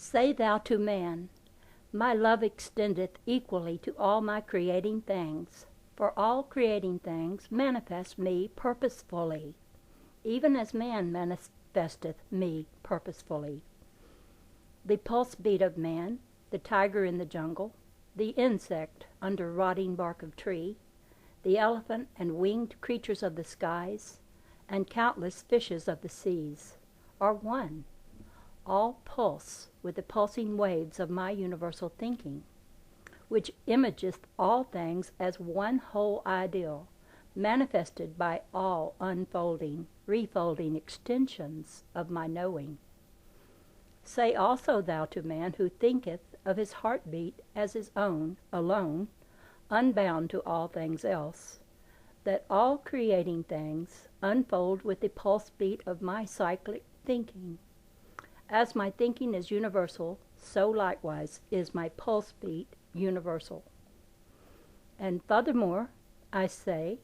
Say thou to man, my love extendeth equally to all my creating things, for all creating things manifest me purposefully, even as man manifesteth me purposefully. The pulse beat of man, the tiger in the jungle, the insect under rotting bark of tree, the elephant and winged creatures of the skies, and countless fishes of the seas, are one. All pulse with the pulsing waves of my universal thinking, which imageth all things as one whole ideal, manifested by all unfolding, refolding extensions of my knowing. Say also thou to man who thinketh of his heartbeat as his own, alone, unbound to all things else, that all creating things unfold with the pulse beat of my cyclic thinking. As my thinking is universal, so likewise is my pulse beat universal. And furthermore, I say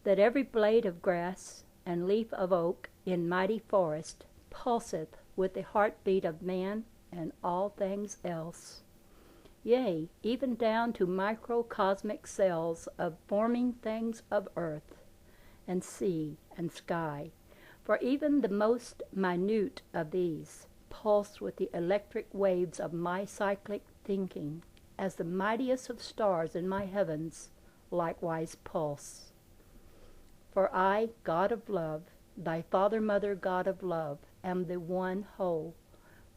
that every blade of grass and leaf of oak in mighty forest pulseth with the heartbeat of man and all things else. Yea, even down to microcosmic cells of forming things of earth and sea and sky, for even the most minute of these pulse with the electric waves of my cyclic thinking, as the mightiest of stars in my heavens likewise pulse. For I, God of love, thy Father, Mother, God of love, am the one whole.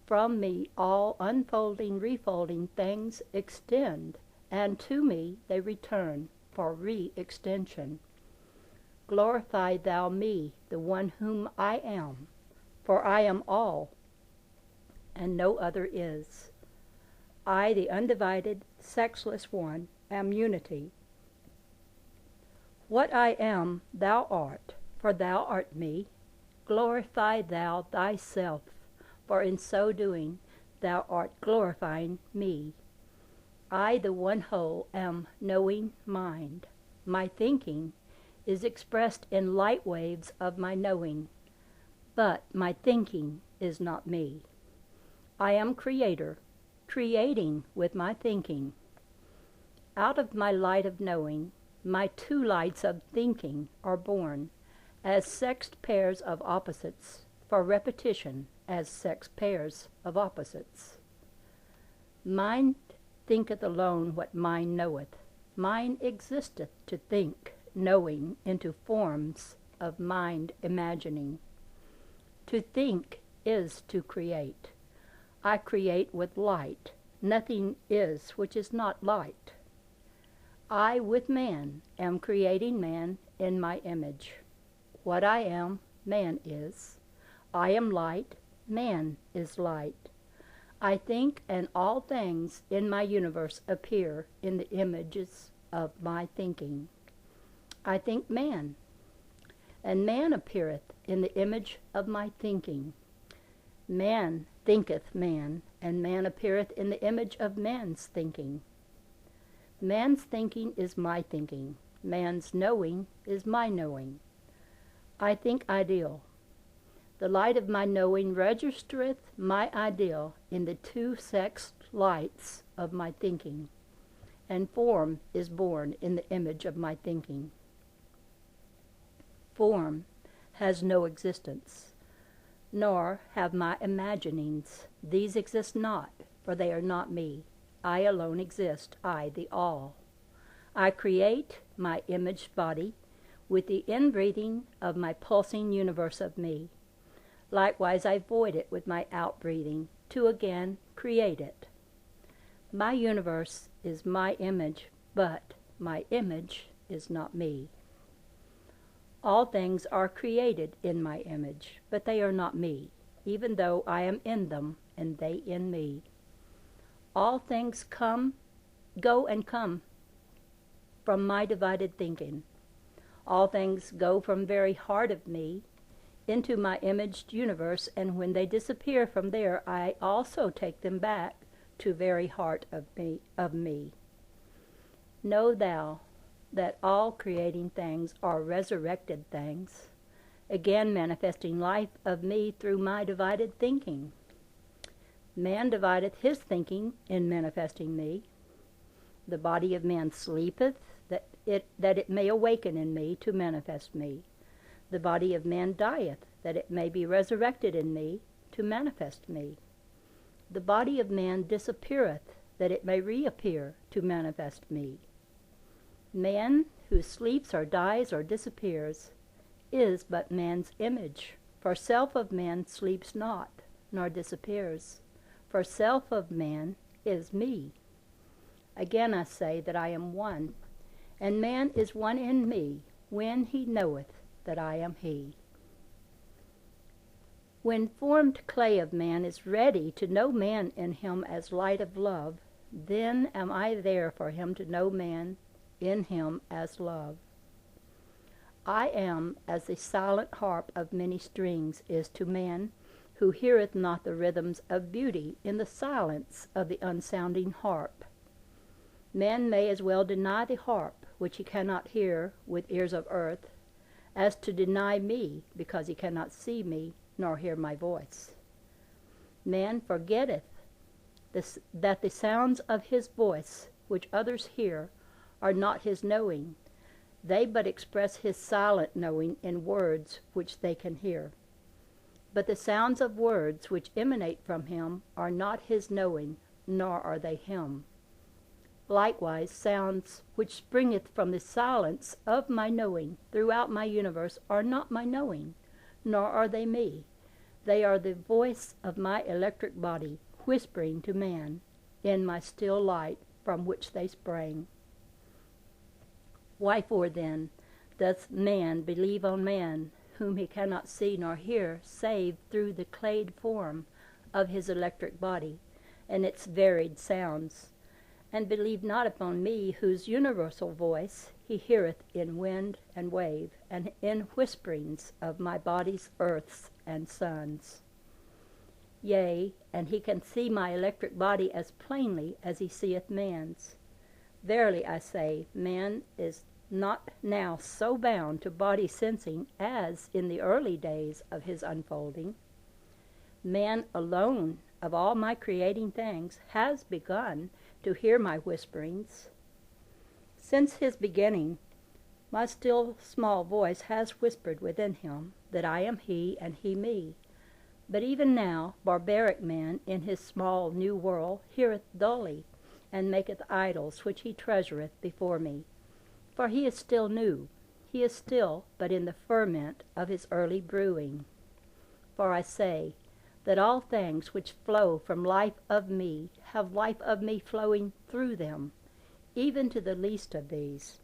From me all unfolding, refolding things extend, and to me they return for re-extension. Glorify thou me, the one whom I am, for I am all, and no other is. I, the undivided, sexless one, am unity. What I am, thou art, for thou art me. Glorify thou thyself, for in so doing thou art glorifying me. I, the one whole, am knowing mind. My thinking is expressed in light waves of my knowing, but my thinking is not me. I am creator, creating with my thinking. Out of my light of knowing, my two lights of thinking are born, as sexed pairs of opposites, for repetition as sexed pairs of opposites. Mind thinketh alone what mind knoweth. Mind existeth to think, knowing, into forms of mind imagining. To think is to create. I create with light. Nothing is which is not light. I, with man, am creating man in my image. What I am, man is. I am light, man is light. I think, and all things in my universe appear in the images of my thinking. I think man, and man appeareth in the image of my thinking. Man thinketh man, and man appeareth in the image of man's thinking. Man's thinking is my thinking. Man's knowing is my knowing. I think ideal. The light of my knowing registereth my ideal in the two sexed lights of my thinking, and form is born in the image of my thinking. Form has no existence, nor have my imaginings. These exist not, for they are not me. I alone exist, I, the all. I create my imaged body with the inbreathing of my pulsing universe of me. Likewise I void it with my outbreathing, to again create it. My universe is my image, but my image is not me. All things are created in my image, but they are not me, even though I am in them, and they in me. All things go and come from my divided thinking. All things go from very heart of me into my imaged universe, and when they disappear from there, I also take them back to very heart of me. Know thou that all creating things are resurrected things, again manifesting life of me through my divided thinking. Man divideth his thinking in manifesting me. The body of man sleepeth, that it may awaken in me to manifest me. The body of man dieth, that it may be resurrected in me to manifest me. The body of man disappeareth, that it may reappear to manifest me. Man who sleeps or dies or disappears is but man's image, for self of man sleeps not, nor disappears, for self of man is me. Again I say that I am one, and man is one in me, when he knoweth that I am he. When formed clay of man is ready to know man in him as light of love, then am I there for him to know man in him as love. I am as the silent harp of many strings is to man who heareth not the rhythms of beauty in the silence of the unsounding harp. Man may as well deny the harp, which he cannot hear with ears of earth, as to deny me, because he cannot see me, nor hear my voice. Man forgetteth that the sounds of his voice, which others hear, are not his knowing. They but express his silent knowing in words which they can hear. But the sounds of words which emanate from him are not his knowing, nor are they him. Likewise, sounds which springeth from the silence of my knowing throughout my universe are not my knowing, nor are they me. They are the voice of my electric body whispering to man in my still light from which they sprang. Wherefore then doth man believe on man, whom he cannot see nor hear, save through the clade form of his electric body and its varied sounds, and believe not upon me, whose universal voice he heareth in wind and wave, and in whisperings of my body's earths and suns. Yea, and he can see my electric body as plainly as he seeth man's. Verily I say, man is not now so bound to body sensing as in the early days of his unfolding. Man alone of all my creating things has begun to hear my whisperings. Since his beginning, my still small voice has whispered within him that I am he and he me. But even now, barbaric man in his small new world heareth dully, and maketh idols which he treasureth before me. For he is still new, he is still but in the ferment of his early brewing. For I say that all things which flow from life of me have life of me flowing through them, even to the least of these.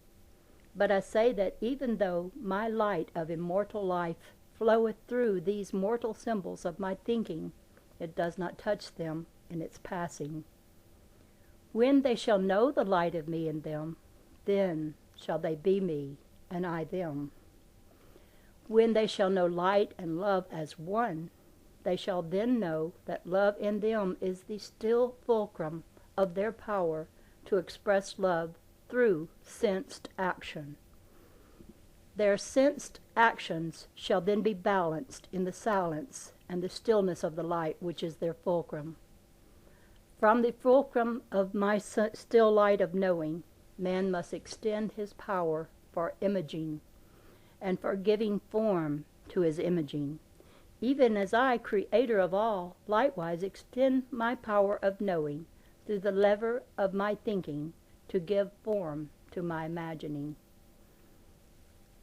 But I say that even though my light of immortal life floweth through these mortal symbols of my thinking, it does not touch them in its passing. When they shall know the light of me in them, then shall they be me, and I them. When they shall know light and love as one, they shall then know that love in them is the still fulcrum of their power to express love through sensed action. Their sensed actions shall then be balanced in the silence and the stillness of the light which is their fulcrum. From the fulcrum of my still light of knowing, man must extend his power for imaging and for giving form to his imaging, even as I, creator of all, likewise extend my power of knowing through the lever of my thinking to give form to my imagining.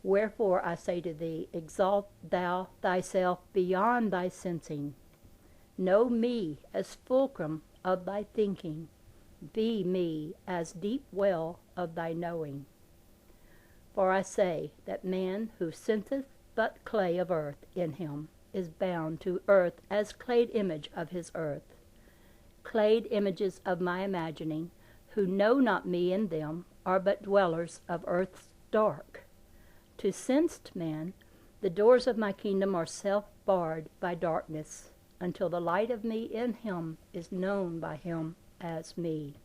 Wherefore I say to thee, exalt thou thyself beyond thy sensing. Know me as fulcrum of thy thinking. Be me as deep well of thy knowing. For I say that man who senseth but clay of earth in him is bound to earth as clayed image of his earth, clayed images of my imagining, who know not me in them, are but dwellers of earth's dark. To sensed man, the doors of my kingdom are self-barred by darkness, until the light of me in him is known by him as me.